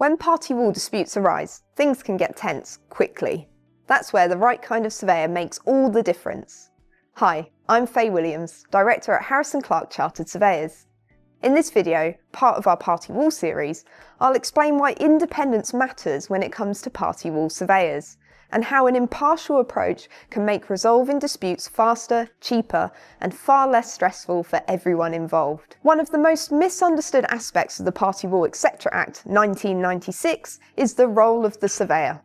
When party wall disputes arise, things can get tense quickly. That's where the right kind of surveyor makes all the difference. Hi, I'm Faye Williams, Director at Harris & Clarke Chartered Surveyors. In this video, part of our party wall series, I'll explain why independence matters when it comes to party wall surveyors, and how an impartial approach can make resolving disputes faster, cheaper, and far less stressful for everyone involved. One of the most misunderstood aspects of the Party Wall Etc. Act 1996 is the role of the surveyor.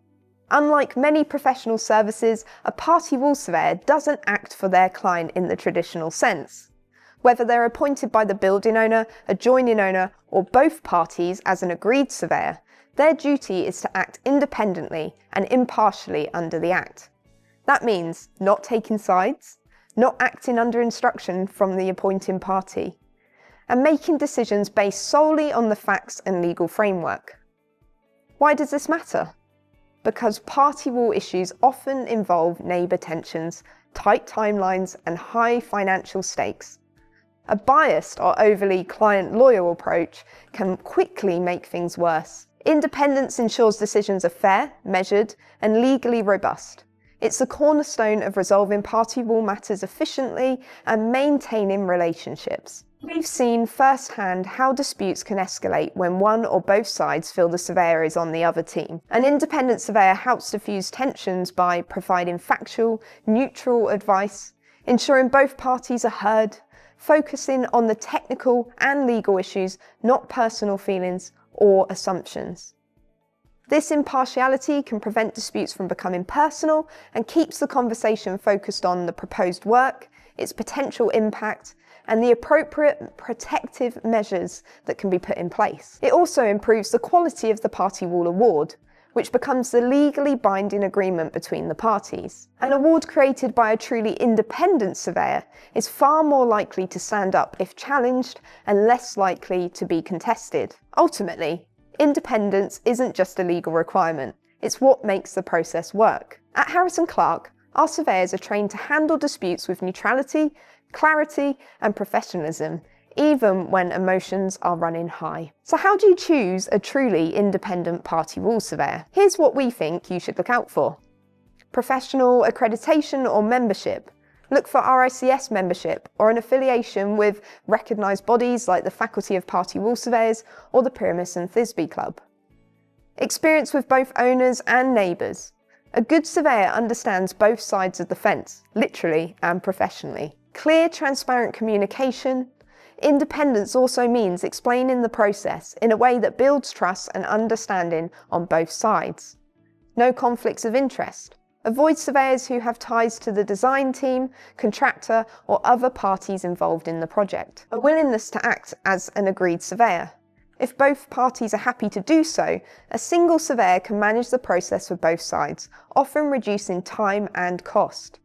Unlike many professional services, a party wall surveyor doesn't act for their client in the traditional sense. Whether they're appointed by the building owner, adjoining owner, or both parties as an agreed surveyor, their duty is to act independently and impartially under the Act. That means not taking sides, not acting under instruction from the appointing party, and making decisions based solely on the facts and legal framework. Why does this matter? Because party wall issues often involve neighbour tensions, tight timelines, and high financial stakes. A biased or overly client-loyal approach can quickly make things worse. Independence ensures decisions are fair, measured, and legally robust. It's the cornerstone of resolving party wall matters efficiently and maintaining relationships. We've seen firsthand how disputes can escalate when one or both sides feel the surveyor is on the other team. An independent surveyor helps diffuse tensions by providing factual, neutral advice, ensuring both parties are heard, focusing on the technical and legal issues, not personal feelings or assumptions. This impartiality can prevent disputes from becoming personal and keeps the conversation focused on the proposed work, its potential impact, and the appropriate protective measures that can be put in place. It also improves the quality of the party wall award, which becomes the legally binding agreement between the parties. An award created by a truly independent surveyor is far more likely to stand up if challenged and less likely to be contested. Ultimately, independence isn't just a legal requirement, it's what makes the process work. At Harris & Clarke, our surveyors are trained to handle disputes with neutrality, clarity, and professionalism, even when emotions are running high. So how do you choose a truly independent party wall surveyor? Here's what we think you should look out for. Professional accreditation or membership. Look for RICS membership or an affiliation with recognised bodies like the Faculty of Party Wall Surveyors or the Pyramus and Thisbe Club. Experience with both owners and neighbours. A good surveyor understands both sides of the fence, literally and professionally. Clear, transparent communication. Independence also means explaining the process in a way that builds trust and understanding on both sides. No conflicts of interest. Avoid surveyors who have ties to the design team, contractor, or other parties involved in the project. A willingness to act as an agreed surveyor. If both parties are happy to do so, a single surveyor can manage the process for both sides, often reducing time and cost.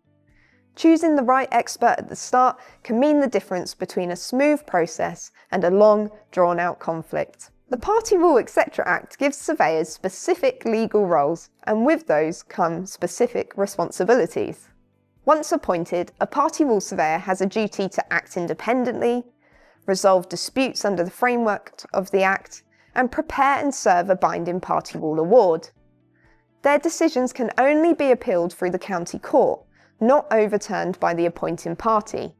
Choosing the right expert at the start can mean the difference between a smooth process and a long, drawn-out conflict. The Party Wall Etc. Act gives surveyors specific legal roles, and with those come specific responsibilities. Once appointed, a party wall surveyor has a duty to act independently, resolve disputes under the framework of the Act, and prepare and serve a binding party wall award. Their decisions can only be appealed through the county court, not overturned by the appointing party.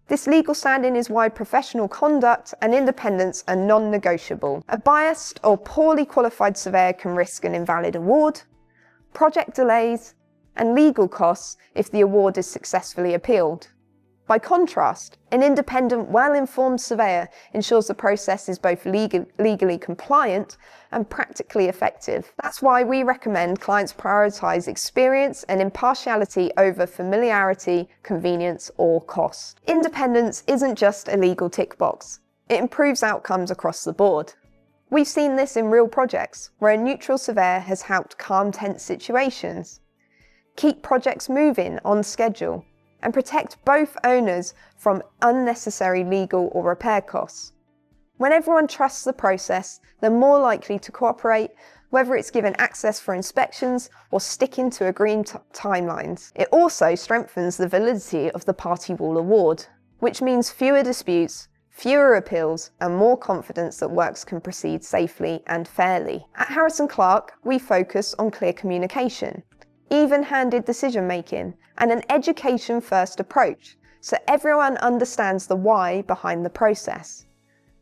This legal standing is why professional conduct and independence are non-negotiable. A biased or poorly qualified surveyor can risk an invalid award, project delays, and legal costs if the award is successfully appealed. By contrast, an independent, well-informed surveyor ensures the process is both legally compliant and practically effective. That's why we recommend clients prioritise experience and impartiality over familiarity, convenience, or cost. Independence isn't just a legal tick box. It improves outcomes across the board. We've seen this in real projects, where a neutral surveyor has helped calm tense situations, keep projects moving on schedule, and protect both owners from unnecessary legal or repair costs. When everyone trusts the process, they're more likely to cooperate, whether it's given access for inspections or sticking to agreed timelines. It also strengthens the validity of the Party Wall Award, which means fewer disputes, fewer appeals, and more confidence that works can proceed safely and fairly. At Harrison Clarke, we focus on clear communication, even-handed decision-making, and an education-first approach, so everyone understands the why behind the process.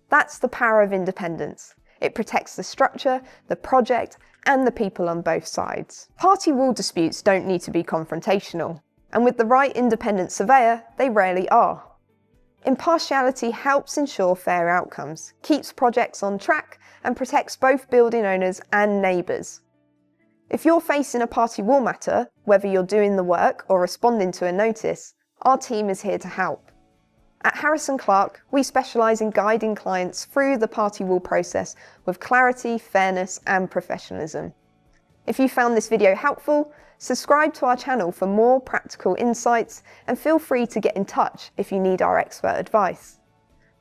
That's the power of independence. It protects the structure, the project, and the people on both sides. Party wall disputes don't need to be confrontational, and with the right independent surveyor, they rarely are. Impartiality helps ensure fair outcomes, keeps projects on track, and protects both building owners and neighbours. If you're facing a party wall matter, whether you're doing the work or responding to a notice, our team is here to help. At Harrison Clarke, we specialise in guiding clients through the party wall process with clarity, fairness, and professionalism. If you found this video helpful, subscribe to our channel for more practical insights and feel free to get in touch if you need our expert advice.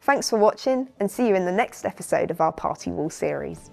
Thanks for watching and see you in the next episode of our Party Wall series.